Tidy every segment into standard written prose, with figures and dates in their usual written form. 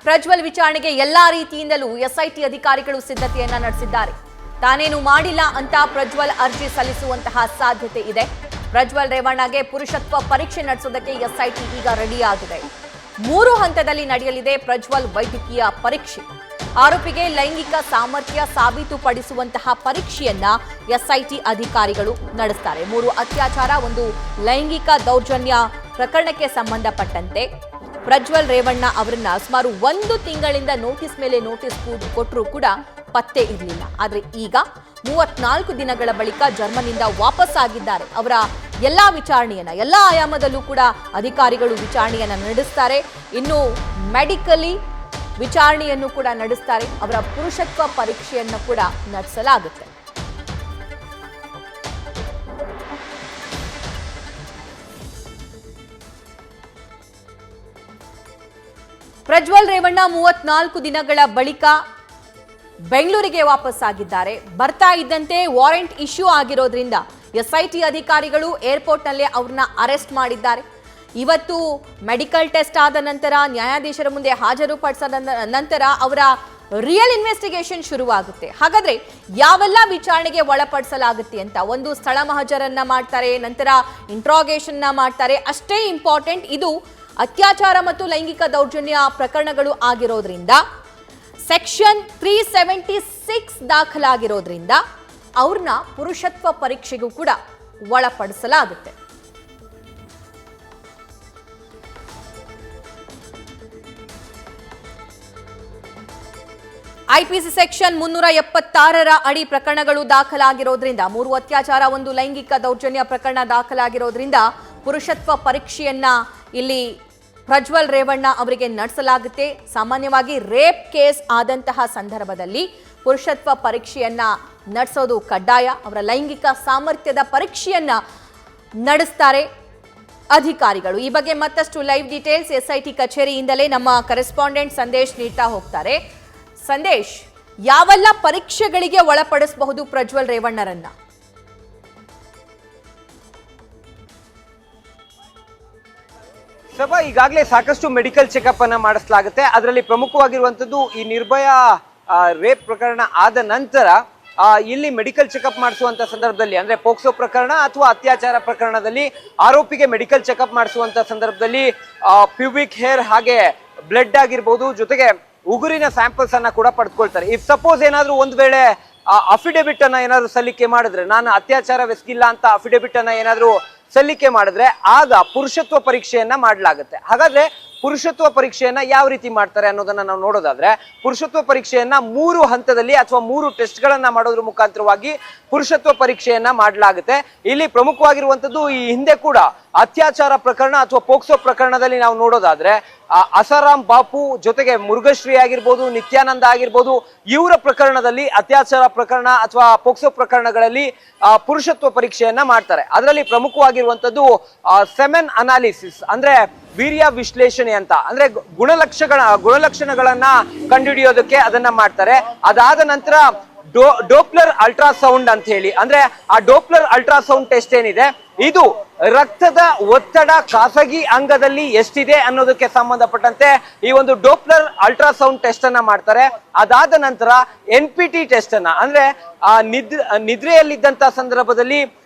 ಪ್ರಜ್ವಲ್ ವಿಚಾರಣೆಗೆ ಎಲ್ಲಾ ರೀತಿಯಿಂದಲೂ ಎಸ್ಐಟಿ ಅಧಿಕಾರಿಗಳು ಸಿದ್ಧತೆಯನ್ನ ನಡೆಸಿದ್ದಾರೆ. ತಾನೇನು ಮಾಡಿಲ್ಲ ಅಂತ ಪ್ರಜ್ವಲ್ ಅರ್ಜಿ ಸಲ್ಲಿಸುವಂತಹ ಸಾಧ್ಯತೆ ಇದೆ. ಪ್ರಜ್ವಲ್ ರೇವಣ್ಣಗೆ ಪುರುಷತ್ವ ಪರೀಕ್ಷೆ ನಡೆಸೋದಕ್ಕೆ ಎಸ್ಐಟಿ ಈಗ ರೆಡಿ ಆಗಿದೆ. 3 ಹಂತದಲ್ಲಿ ನಡೆಯಲಿದೆ ಪ್ರಜ್ವಲ್ ವೈದ್ಯಕೀಯ ಪರೀಕ್ಷೆ. ಆರೋಪಿಗೆ ಲೈಂಗಿಕ ಸಾಮರ್ಥ್ಯ ಸಾಬೀತುಪಡಿಸುವಂತಹ ಪರೀಕ್ಷೆಯನ್ನ ಎಸ್ಐಟಿ ಅಧಿಕಾರಿಗಳು ನಡೆಸ್ತಾರೆ. 3 ಅತ್ಯಾಚಾರ, 1 ಲೈಂಗಿಕ ದೌರ್ಜನ್ಯ ಪ್ರಕರಣಕ್ಕೆ ಸಂಬಂಧಪಟ್ಟಂತೆ ಪ್ರಜ್ವಲ್ ರೇವಣ್ಣ ಅವರನ್ನ ಸುಮಾರು 1 ತಿಂಗಳಿಂದ ನೋಟಿಸ್ ಮೇಲೆ ನೋಟಿಸ್ ಕೊಟ್ಟರೂ ಕೂಡ ಪತ್ತೆ ಇರಲಿಲ್ಲ. ಆದರೆ ಈಗ 34 ದಿನಗಳ ಬಳಿಕ ಜರ್ಮನಿಯಿಂದ ವಾಪಸ್ ಆಗಿದ್ದಾರೆ. ಅವರ ಎಲ್ಲಾ ವಿಚಾರಣೆಯನ್ನ ಎಲ್ಲಾ ಆಯಾಮದಲ್ಲೂ ಕೂಡ ಅಧಿಕಾರಿಗಳು ವಿಚಾರಣೆಯನ್ನ ನಡೆಸ್ತಾರೆ. ಇನ್ನು ಮೆಡಿಕಲಿ ವಿಚಾರಣೆಯನ್ನು ಕೂಡ ನಡೆಸ್ತಾರೆ. ಅವರ ಪುರುಷತ್ವ ಪರೀಕ್ಷೆಯನ್ನು ಕೂಡ ನಡೆಸಲಾಗುತ್ತೆ. ಪ್ರಜ್ವಲ್ ರೇವಣ್ಣ 34 ದಿನಗಳ ಬಳಿಕ ಬೆಂಗಳೂರಿಗೆ ವಾಪಸ್ ಆಗಿದ್ದಾರೆ. ಬರ್ತಾ ಇದ್ದಂತೆ ವಾರೆಂಟ್ ಇಶ್ಯೂ ಆಗಿರೋದ್ರಿಂದ ಎಸ್ಐಟಿ ಅಧಿಕಾರಿಗಳು ಏರ್ಪೋರ್ಟ್ನಲ್ಲೇ ಅವ್ರನ್ನ ಅರೆಸ್ಟ್ ಮಾಡಿದ್ದಾರೆ. ಇವತ್ತು ಮೆಡಿಕಲ್ ಟೆಸ್ಟ್ ಆದ ನಂತರ ನ್ಯಾಯಾಧೀಶರ ಮುಂದೆ ಹಾಜರುಪಡಿಸಿದ ನಂತರ ಅವರ ರಿಯಲ್ ಇನ್ವೆಸ್ಟಿಗೇಷನ್ ಶುರುವಾಗುತ್ತೆ. ಹಾಗಾದ್ರೆ ಯಾವೆಲ್ಲ ವಿಚಾರಣೆಗೆ ಒಳಪಡಿಸಲಾಗುತ್ತೆ ಅಂತ ಒಂದು ಸ್ಥಳ ಮಹಜರನ್ನ ಮಾಡ್ತಾರೆ, ನಂತರ ಇಂಟ್ರಾಗೇಷನ್ ಮಾಡ್ತಾರೆ. ಅಷ್ಟೇ ಇಂಪಾರ್ಟೆಂಟ್, ಇದು ಅತ್ಯಾಚಾರ ಮತ್ತು ಲೈಂಗಿಕ ದೌರ್ಜನ್ಯ ಪ್ರಕರಣಗಳು ಆಗಿರೋದ್ರಿಂದ ಸೆಕ್ಷನ್ 376 ದಾಖಲಾಗಿರೋದ್ರಿಂದ ಅವ್ರನ್ನ ಪುರುಷತ್ವ ಪರೀಕ್ಷೆಗೂ ಕೂಡ ಒಳಪಡಿಸಲಾಗುತ್ತೆ. ಐಪಿಸಿ ಸೆಕ್ಷನ್ 376ರ ಅಡಿ ಪ್ರಕರಣಗಳು ದಾಖಲಾಗಿರೋದ್ರಿಂದ 3 ಅತ್ಯಾಚಾರ, 1 ಲೈಂಗಿಕ ದೌರ್ಜನ್ಯ ಪ್ರಕರಣ ದಾಖಲಾಗಿರೋದ್ರಿಂದ ಪುರುಷತ್ವ ಪರೀಕ್ಷೆಯನ್ನ ಇಲ್ಲಿ ಪ್ರಜ್ವಲ್ ರೇವಣ್ಣ ಅವರಿಗೆ ನಡೆಸಲಾಗುತ್ತೆ. ಸಾಮಾನ್ಯವಾಗಿ ರೇಪ್ ಕೇಸ್ ಆದಂತಹ ಸಂದರ್ಭದಲ್ಲಿ ಪುರುಷತ್ವ ಪರೀಕ್ಷೆಯನ್ನ ನಡೆಸೋದು ಕಡ್ಡಾಯ. ಅವರ ಲೈಂಗಿಕ ಸಾಮರ್ಥ್ಯದ ಪರೀಕ್ಷೆಯನ್ನ ನಡೆಸ್ತಾರೆ ಅಧಿಕಾರಿಗಳು. ಈ ಬಗ್ಗೆ ಮತ್ತಷ್ಟು ಲೈವ್ ಡೀಟೇಲ್ಸ್ ಎಸ್ಐಟಿ ಕಚೇರಿಯಿಂದಲೇ ನಮ್ಮ ಕರೆಸ್ಪಾಂಡೆಂಟ್ ಸಂದೇಶ್ ನೀಡ್ತಾ ಹೋಗ್ತಾರೆ. ಸಂದೇಶ್, ಯಾವೆಲ್ಲ ಪರೀಕ್ಷೆಗಳಿಗೆ ಒಳಪಡಿಸಬಹುದು ಪ್ರಜ್ವಲ್ ರೇವಣ್ಣರನ್ನ? ಸಭಾ ಈಗಾಗಲೇ ಸಾಕಷ್ಟು ಮೆಡಿಕಲ್ ಚೆಕಪ್ ಅನ್ನ ಮಾಡಿಸಲಾಗುತ್ತೆ. ಅದರಲ್ಲಿ ಪ್ರಮುಖವಾಗಿರುವಂತದ್ದು ಈ ನಿರ್ಭಯ ರೇಪ್ ಪ್ರಕರಣ ಆದ ನಂತರ ಇಲ್ಲಿ ಮೆಡಿಕಲ್ ಚೆಕಪ್ ಮಾಡಿಸುವಂತ ಸಂದರ್ಭದಲ್ಲಿ, ಅಂದ್ರೆ ಪೋಕ್ಸೋ ಪ್ರಕರಣ ಅಥವಾ ಅತ್ಯಾಚಾರ ಪ್ರಕರಣದಲ್ಲಿ ಆರೋಪಿಗೆ ಮೆಡಿಕಲ್ ಚೆಕಪ್ ಮಾಡಿಸುವಂತ ಸಂದರ್ಭದಲ್ಲಿ ಪ್ಯೂಬಿಕ್ ಹೇರ್ ಹಾಗೆ ಬ್ಲಡ್ ಆಗಿರ್ಬೋದು, ಜೊತೆಗೆ ಉಗುರಿನ ಸ್ಯಾಂಪಲ್ಸ್ ಅನ್ನ ಕೂಡ ಪಡೆದುಕೊಳ್ತಾರೆ. ಇಫ್ ಸಪೋಸ್ ಏನಾದ್ರೂ ಒಂದ್ ವೇಳೆ ಅಫಿಡವಿಟ್ ಅನ್ನ ಏನಾದ್ರು ಸಲ್ಲಿಕೆ ಮಾಡಿದ್ರೆ, ನಾನು ಅತ್ಯಾಚಾರವೆಸಗಿಲ್ಲ ಅಂತ ಅಫಿಡವಿಟ್ ಅನ್ನ ಏನಾದ್ರು ಸಲ್ಲಿಕೆ ಮಾಡಿದ್ರೆ ಆಗ ಪುರುಷತ್ವ ಪರೀಕ್ಷೆಯನ್ನ ಮಾಡಲಾಗುತ್ತೆ. ಹಾಗಾದ್ರೆ ಪುರುಷತ್ವ ಪರೀಕ್ಷೆಯನ್ನ ಯಾವ ರೀತಿ ಮಾಡ್ತಾರೆ ಅನ್ನೋದನ್ನ ನಾವು ನೋಡೋದಾದ್ರೆ, ಪುರುಷತ್ವ ಪರೀಕ್ಷೆಯನ್ನ 3 ಹಂತದಲ್ಲಿ ಅಥವಾ 3 ಟೆಸ್ಟ್ ಗಳನ್ನ ಮಾಡೋದ್ರ ಮುಖಾಂತರವಾಗಿ ಪುರುಷತ್ವ ಪರೀಕ್ಷೆಯನ್ನ ಮಾಡಲಾಗುತ್ತೆ. ಇಲ್ಲಿ ಪ್ರಮುಖವಾಗಿರುವಂತದ್ದು, ಈ ಹಿಂದೆ ಕೂಡ ಅತ್ಯಾಚಾರ ಪ್ರಕರಣ ಅಥವಾ ಪೋಕ್ಸೋ ಪ್ರಕರಣದಲ್ಲಿ ನಾವು ನೋಡೋದಾದ್ರೆ ಅಸಾರಾಮ್ ಬಾಪು ಜೊತೆಗೆ ಮುರುಘಶ್ರೀ ಆಗಿರ್ಬೋದು, ನಿತ್ಯಾನಂದ ಆಗಿರ್ಬೋದು, ಇವರ ಪ್ರಕರಣದಲ್ಲಿ ಅತ್ಯಾಚಾರ ಪ್ರಕರಣ ಅಥವಾ ಪೋಕ್ಸೋ ಪ್ರಕರಣಗಳಲ್ಲಿ ಪುರುಷತ್ವ ಪರೀಕ್ಷೆಯನ್ನ ಮಾಡ್ತಾರೆ. ಅದರಲ್ಲಿ ಪ್ರಮುಖವಾಗಿರುವಂತದ್ದು ಸೆಮೆನ್ ಅನಾಲಿಸಿಸ್, ಅಂದ್ರೆ ವೀರ್ಯ ವಿಶ್ಲೇಷಣೆ ಅಂತ, ಅಂದ್ರೆ ಗುಣಲಕ್ಷಣಗಳನ್ನ ಕಂಡುಹಿಡಿಯೋದಕ್ಕೆ ಅದನ್ನ ಮಾಡ್ತಾರೆ. ಅದಾದ ನಂತರ ಡೋಪ್ಲರ್ ಅಲ್ಟ್ರಾಸೌಂಡ್ ಅಂತ ಹೇಳಿ, ಅಂದ್ರೆ ಆ ಡೋಪ್ಲರ್ ಅಲ್ಟ್ರಾಸೌಂಡ್ ಟೆಸ್ಟ್ ಏನಿದೆ ಇದು ರಕ್ತದ ಒತ್ತಡ ಖಾಸಗಿ ಅಂಗದಲ್ಲಿ ಎಷ್ಟಿದೆ ಅನ್ನೋದಕ್ಕೆ ಸಂಬಂಧಪಟ್ಟಂತೆ ಈ ಒಂದು ಡೋಪ್ಲರ್ ಅಲ್ಟ್ರಾಸೌಂಡ್ ಟೆಸ್ಟ್ ಅನ್ನ ಮಾಡ್ತಾರೆ. ಅದಾದ ನಂತರ NPT ಟೆಸ್ಟ್ ಅನ್ನ, ಅಂದ್ರೆ ನಿದ್ರೆಯಲ್ಲಿದ್ದಂತ ಸಂದರ್ಭದಲ್ಲಿ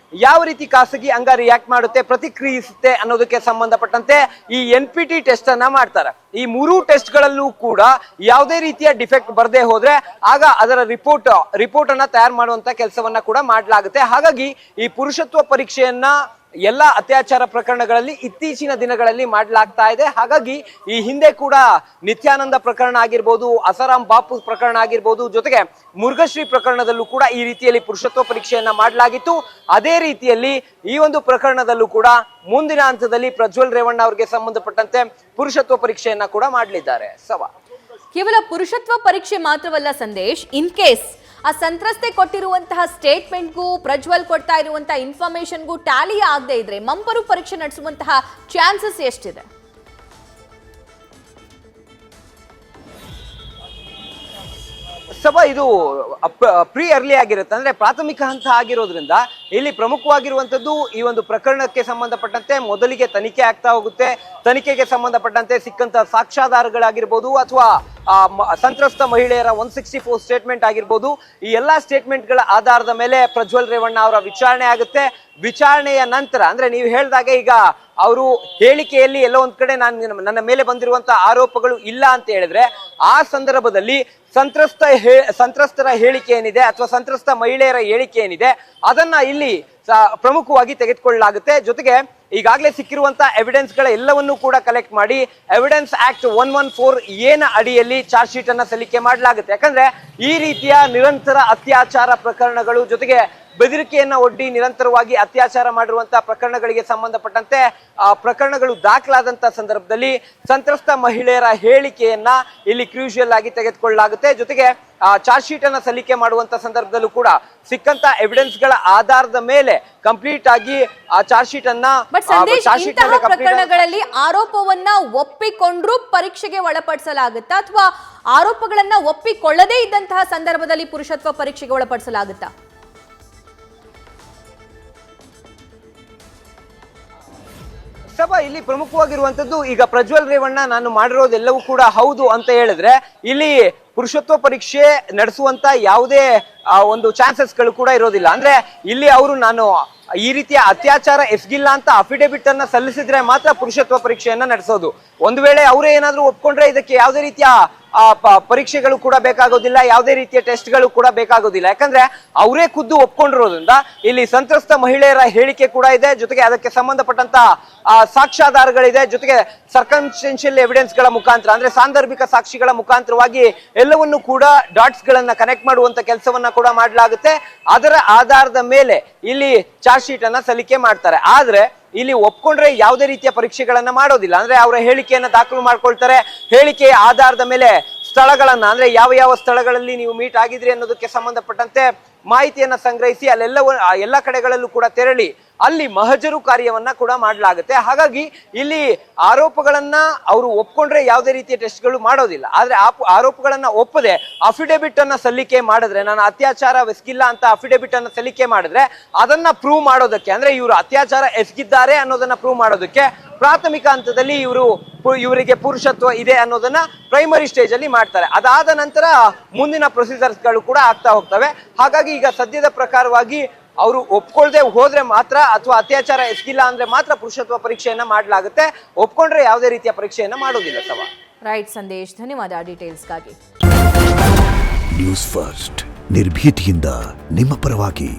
ಯಾವ ರೀತಿ ಖಾಸಗಿ ಅಂಗ ರಿಯಾಕ್ಟ್ ಮಾಡುತ್ತೆ, ಪ್ರತಿಕ್ರಿಯಿಸುತ್ತೆ ಅನ್ನೋದಕ್ಕೆ ಸಂಬಂಧಪಟ್ಟಂತೆ ಈ NPT ಟೆಸ್ಟ್ ಅನ್ನ ಮಾಡ್ತಾರೆ. ಈ 3 ಟೆಸ್ಟ್ ಗಳಲ್ಲೂ ಕೂಡ ಯಾವುದೇ ರೀತಿಯ ಡಿಫೆಕ್ಟ್ ಬರದೆ ಹೋದ್ರೆ ಆಗ ಅದರ ರಿಪೋರ್ಟ್ ಅನ್ನ ತಯಾರು ಮಾಡುವಂತ ಕೆಲಸವನ್ನ ಕೂಡ ಮಾಡಲಾಗುತ್ತೆ. ಹಾಗಾಗಿ ಈ ಪುರುಷತ್ವ ಪರೀಕ್ಷೆಯನ್ನ ಎಲ್ಲ ಅತ್ಯಾಚಾರ ಪ್ರಕರಣಗಳಲ್ಲಿ ಇತ್ತೀಚಿನ ದಿನಗಳಲ್ಲಿ ಮಾಡಲಾಗ್ತಾ ಇದೆ. ಹಾಗಾಗಿ ಈ ಹಿಂದೆ ಕೂಡ ನಿತ್ಯಾನಂದ ಪ್ರಕರಣ ಆಗಿರ್ಬೋದು, ಅಸಾರಾಮ್ ಬಾಪು ಪ್ರಕರಣ ಆಗಿರ್ಬೋದು, ಜೊತೆಗೆ ಮುರುಘಶ್ರೀ ಪ್ರಕರಣದಲ್ಲೂ ಕೂಡ ಈ ರೀತಿಯಲ್ಲಿ ಪುರುಷತ್ವ ಪರೀಕ್ಷೆಯನ್ನ ಮಾಡಲಾಗಿತ್ತು. ಅದೇ ರೀತಿಯಲ್ಲಿ ಈ ಒಂದು ಪ್ರಕರಣದಲ್ಲೂ ಕೂಡ ಮುಂದಿನ ಹಂತದಲ್ಲಿ ಪ್ರಜ್ವಲ್ ರೇವಣ್ಣ ಅವರಿಗೆ ಸಂಬಂಧಪಟ್ಟಂತೆ ಪುರುಷತ್ವ ಪರೀಕ್ಷೆಯನ್ನ ಕೂಡ ಮಾಡಲಿದ್ದಾರೆ. ಸವಾ ಕೇವಲ ಪುರುಷತ್ವ ಪರೀಕ್ಷೆ ಮಾತ್ರವಲ್ಲ ಸಂದೇಶ್, ಇನ್ ಕೇಸ್ ಆ ಸಂತ್ರಸ್ತೆ ಕೊಟ್ಟಿರುವಂತಹ ಸ್ಟೇಟ್ಮೆಂಟ್ಗೂ ಪ್ರಜ್ವಲ್ ಕೊಡ್ತಾ ಇರುವಂತಹ ಇನ್ಫಾರ್ಮೇಶನ್ಗೂ ಟ್ಯಾಲಿ ಆಗದೆ ಇದ್ರೆ ಮಂಪರು ಪರೀಕ್ಷೆ ನಡೆಸುವಂತಹ ಚಾನ್ಸಸ್ ಎಷ್ಟಿದೆ? ಸಭಾ ಇದು ಪ್ರೀ ಅರ್ಲಿ ಆಗಿರುತ್ತೆ, ಅಂದ್ರೆ ಪ್ರಾಥಮಿಕ ಹಂತ ಆಗಿರೋದ್ರಿಂದ ಇಲ್ಲಿ ಪ್ರಮುಖವಾಗಿರುವಂತದ್ದು ಈ ಒಂದು ಪ್ರಕರಣಕ್ಕೆ ಸಂಬಂಧಪಟ್ಟಂತೆ ಮೊದಲಿಗೆ ತನಿಖೆ ಆಗ್ತಾ ಹೋಗುತ್ತೆ. ತನಿಖೆಗೆ ಸಂಬಂಧಪಟ್ಟಂತೆ ಸಿಕ್ಕಂತ ಸಾಕ್ಷ್ಯಾಧಾರಗಳಾಗಿರ್ಬೋದು ಅಥವಾ ಸಂತ್ರಸ್ತ ಮಹಿಳೆಯರ 164 ಸ್ಟೇಟ್ಮೆಂಟ್ ಆಗಿರ್ಬೋದು, ಈ ಎಲ್ಲಾ ಸ್ಟೇಟ್ಮೆಂಟ್ಗಳ ಆಧಾರದ ಮೇಲೆ ಪ್ರಜ್ವಲ್ ರೇವಣ್ಣ ಅವರ ವಿಚಾರಣೆ ಆಗುತ್ತೆ. ವಿಚಾರಣೆಯ ನಂತರ ಅಂದ್ರೆ ನೀವು ಹೇಳಿದಾಗೆ ಈಗ ಅವರು ಹೇಳಿಕೆಯಲ್ಲಿ ಎಲ್ಲೋ ಒಂದ್ ಕಡೆ ನನ್ನ ಮೇಲೆ ಬಂದಿರುವಂತಹ ಆರೋಪಗಳು ಇಲ್ಲ ಅಂತ ಹೇಳಿದ್ರೆ ಆ ಸಂದರ್ಭದಲ್ಲಿ ಸಂತ್ರಸ್ತರ ಹೇಳಿಕೆ ಏನಿದೆ ಅಥವಾ ಸಂತ್ರಸ್ತ ಮಹಿಳೆಯರ ಹೇಳಿಕೆ ಏನಿದೆ ಅದನ್ನ ಇಲ್ಲಿ ಪ್ರಮುಖವಾಗಿ ತೆಗೆದುಕೊಳ್ಳಲಾಗುತ್ತೆ. ಜೊತೆಗೆ ಈಗಾಗಲೇ ಸಿಕ್ಕಿರುವಂತಹ ಎವಿಡೆನ್ಸ್ ಗಳ ಎಲ್ಲವನ್ನೂ ಕೂಡ ಕಲೆಕ್ಟ್ ಮಾಡಿ ಎವಿಡೆನ್ಸ್ ಆಕ್ಟ್ 114 ಏನ ಅಡಿಯಲ್ಲಿ ಚಾರ್ಜ್ ಶೀಟ್ ಅನ್ನ ಸಲ್ಲಿಕೆ ಮಾಡಲಾಗುತ್ತೆ. ಯಾಕಂದ್ರೆ ಈ ರೀತಿಯ ನಿರಂತರ ಅತ್ಯಾಚಾರ ಪ್ರಕರಣಗಳು ಜೊತೆಗೆ ಬೆದರಿಕೆಯನ್ನ ಒಡ್ಡಿ ನಿರಂತರವಾಗಿ ಅತ್ಯಾಚಾರ ಮಾಡಿರುವಂತಹ ಪ್ರಕರಣಗಳಿಗೆ ಸಂಬಂಧಪಟ್ಟಂತೆ ಪ್ರಕರಣಗಳು ದಾಖಲಾದಂತ ಸಂದರ್ಭದಲ್ಲಿ ಸಂತ್ರಸ್ತ ಮಹಿಳೆಯರ ಹೇಳಿಕೆಯನ್ನ ಇಲ್ಲಿ ಕ್ರೂಷಿಯಲ್ ಆಗಿ ತೆಗೆದುಕೊಳ್ಳಲಾಗುತ್ತೆ. ಜೊತೆಗೆ ಚಾರ್ಜ್ ಶೀಟ್ ಅನ್ನ ಸಲ್ಲಿಕೆ ಮಾಡುವಂತ ಸಂದರ್ಭದಲ್ಲೂ ಕೂಡ ಸಿಕ್ಕಂತ ಎವಿಡೆನ್ಸ್ ಗಳ ಆಧಾರದ ಮೇಲೆ ಕಂಪ್ಲೀಟ್ ಆಗಿ ಆ ಚಾರ್ಜ್ ಶೀಟ್ ಅನ್ನ ಪ್ರಕರಣಗಳಲ್ಲಿ ಆರೋಪವನ್ನ ಒಪ್ಪಿಕೊಂಡ್ರೂ ಪರೀಕ್ಷೆಗೆ ಒಳಪಡಿಸಲಾಗುತ್ತಾ ಅಥವಾ ಆರೋಪಗಳನ್ನ ಒಪ್ಪಿಕೊಳ್ಳದೇ ಇದ್ದಂತಹ ಸಂದರ್ಭದಲ್ಲಿ ಪುರುಷತ್ವ ಪರೀಕ್ಷೆಗೆ ಒಳಪಡಿಸಲಾಗುತ್ತಾ? ಸಭಾ ಇಲ್ಲಿ ಪ್ರಮುಖವಾಗಿರುವಂತದ್ದು ಈಗ ಪ್ರಜ್ವಲ್ ರೇವಣ್ಣ ನಾನು ಮಾಡಿರೋದೆಲ್ಲವೂ ಕೂಡ ಹೌದು ಅಂತ ಹೇಳಿದ್ರೆ ಇಲ್ಲಿ ಪುರುಷತ್ವ ಪರೀಕ್ಷೆ ನಡೆಸುವಂತ ಯಾವುದೇ ಒಂದು ಚಾನ್ಸಸ್ಗಳು ಕೂಡ ಇರೋದಿಲ್ಲ. ಅಂದ್ರೆ ಇಲ್ಲಿ ಅವರು ನಾನು ಈ ರೀತಿಯ ಅತ್ಯಾಚಾರ ಎಸಗಿಲ್ಲ ಅಂತ ಅಫಿಡೇವಿಟ್ ಅನ್ನ ಸಲ್ಲಿಸಿದ್ರೆ ಮಾತ್ರ ಪುರುಷತ್ವ ಪರೀಕ್ಷೆಯನ್ನ ನಡೆಸೋದು. ಒಂದು ವೇಳೆ ಅವರೇ ಏನಾದ್ರೂ ಒಪ್ಕೊಂಡ್ರೆ ಇದಕ್ಕೆ ಯಾವುದೇ ರೀತಿಯ ಪರೀಕ್ಷೆಗಳು ಕೂಡ ಬೇಕಾಗೋದಿಲ್ಲ, ಯಾವುದೇ ರೀತಿಯ ಟೆಸ್ಟ್ಗಳು ಕೂಡ ಬೇಕಾಗೋದಿಲ್ಲ. ಯಾಕಂದ್ರೆ ಅವರೇ ಖುದ್ದು ಒಪ್ಕೊಂಡಿರೋದ್ರಿಂದ ಇಲ್ಲಿ ಸಂತ್ರಸ್ತ ಮಹಿಳೆಯರ ಹೇಳಿಕೆ ಕೂಡ ಇದೆ, ಜೊತೆಗೆ ಅದಕ್ಕೆ ಸಂಬಂಧಪಟ್ಟಂತ ಸಾಕ್ಷ್ಯಾಧಾರಗಳಿದೆ, ಜೊತೆಗೆ ಸರ್ಕಮ್ಸ್ಟೆನ್ಷಿಯಲ್ ಎವಿಡೆನ್ಸ್ ಗಳ ಮುಖಾಂತರ ಅಂದ್ರೆ ಸಾಂದರ್ಭಿಕ ಸಾಕ್ಷಿಗಳ ಮುಖಾಂತರವಾಗಿ ಎಲ್ಲವನ್ನೂ ಕೂಡ ಡಾಟ್ಸ್ ಗಳನ್ನ ಕನೆಕ್ಟ್ ಮಾಡುವಂತ ಕೆಲಸವನ್ನ ಕೂಡ ಮಾಡಲಾಗುತ್ತೆ. ಅದರ ಆಧಾರದ ಮೇಲೆ ಇಲ್ಲಿ ಚಾರ್ಜ್ ಶೀಟ್ ಅನ್ನ ಸಲ್ಲಿಕೆ ಮಾಡ್ತಾರೆ. ಆದ್ರೆ ಇಲ್ಲಿ ಒಪ್ಕೊಂಡ್ರೆ ಯಾವುದೇ ರೀತಿಯ ಪರೀಕ್ಷೆಗಳನ್ನ ಮಾಡೋದಿಲ್ಲ. ಅಂದ್ರೆ ಅವರ ಹೇಳಿಕೆಯನ್ನ ದಾಖಲು ಮಾಡ್ಕೊಳ್ತಾರೆ. ಹೇಳಿಕೆಯ ಆಧಾರದ ಮೇಲೆ ಸ್ಥಳಗಳನ್ನ ಅಂದ್ರೆ ಯಾವ ಯಾವ ಸ್ಥಳಗಳಲ್ಲಿ ನೀವು ಮೀಟ್ ಆಗಿದ್ರಿ ಅನ್ನೋದಕ್ಕೆ ಸಂಬಂಧಪಟ್ಟಂತೆ ಮಾಹಿತಿಯನ್ನ ಸಂಗ್ರಹಿಸಿ ಎಲ್ಲ ಕಡೆಗಳಲ್ಲೂ ಕೂಡ ತೆರಳಿ ಅಲ್ಲಿ ಮಹಜರು ಕಾರ್ಯವನ್ನ ಕೂಡ ಮಾಡಲಾಗುತ್ತೆ. ಹಾಗಾಗಿ ಇಲ್ಲಿ ಆರೋಪಗಳನ್ನ ಅವರು ಒಪ್ಕೊಂಡ್ರೆ ಯಾವುದೇ ರೀತಿಯ ಟೆಸ್ಟ್ಗಳು ಮಾಡೋದಿಲ್ಲ. ಆದ್ರೆ ಆರೋಪಗಳನ್ನ ಒಪ್ಪದೆ ಅಫಿಡೇವಿಟ್ ಅನ್ನ ಸಲ್ಲಿಕೆ ಮಾಡಿದ್ರೆ, ನಾನು ಅತ್ಯಾಚಾರ ಎಸಗಿಲ್ಲ ಅಂತ ಅಫಿಡೇವಿಟ್ ಅನ್ನ ಸಲ್ಲಿಕೆ ಮಾಡಿದ್ರೆ ಅದನ್ನ ಪ್ರೂವ್ ಮಾಡೋದಕ್ಕೆ ಅಂದ್ರೆ ಇವರು ಅತ್ಯಾಚಾರ ಎಸಗಿದ್ದಾರೆ ಅನ್ನೋದನ್ನ ಪ್ರೂವ್ ಮಾಡೋದಕ್ಕೆ ಪ್ರಾಥಮಿಕ ಹಂತದಲ್ಲಿ ಇವರಿಗೆ ಪುರುಷತ್ವ ಇದೆ ಅನ್ನೋದನ್ನ ಪ್ರೈಮರಿ ಸ್ಟೇಜ್ ಅಲ್ಲಿ ಮಾಡ್ತಾರೆ. ಅದಾದ ನಂತರ ಮುಂದಿನ ಪ್ರೊಸೀಜರ್ಸ್ ಗಳು ಕೂಡ ಆಗ್ತಾ ಹೋಗ್ತವೆ. ಹಾಗಾಗಿ ಈಗ ಸದ್ಯದ ಪ್ರಕಾರವಾಗಿ ಅವರು ಒಪ್ಕೊಳ್ದೆ ಹೋದ್ರೆ ಮಾತ್ರ ಅಥವಾ ಅತ್ಯಾಚಾರ ಎಸಗಿಲ್ಲ ಅಂದ್ರೆ ಮಾತ್ರ ಪುರುಷತ್ವ ಪರೀಕ್ಷೆಯನ್ನ ಮಾಡಲಾಗುತ್ತೆ. ಒಪ್ಕೊಂಡ್ರೆ ಯಾವುದೇ ರೀತಿಯ ಪರೀಕ್ಷೆಯನ್ನ ಮಾಡೋದಿಲ್ಲ. ಸವಾ ರೈಟ್ ಸಂದೇಶ್, ಧನ್ಯವಾದ ಡೀಟೇಲ್ಸ್ಗಾಗಿ. ನ್ಯೂಸ್ ಫಸ್ಟ್ ನಿರ್ಭೀತಿಯಿಂದ ನಿಮ್ಮ ಪರವಾಗಿ.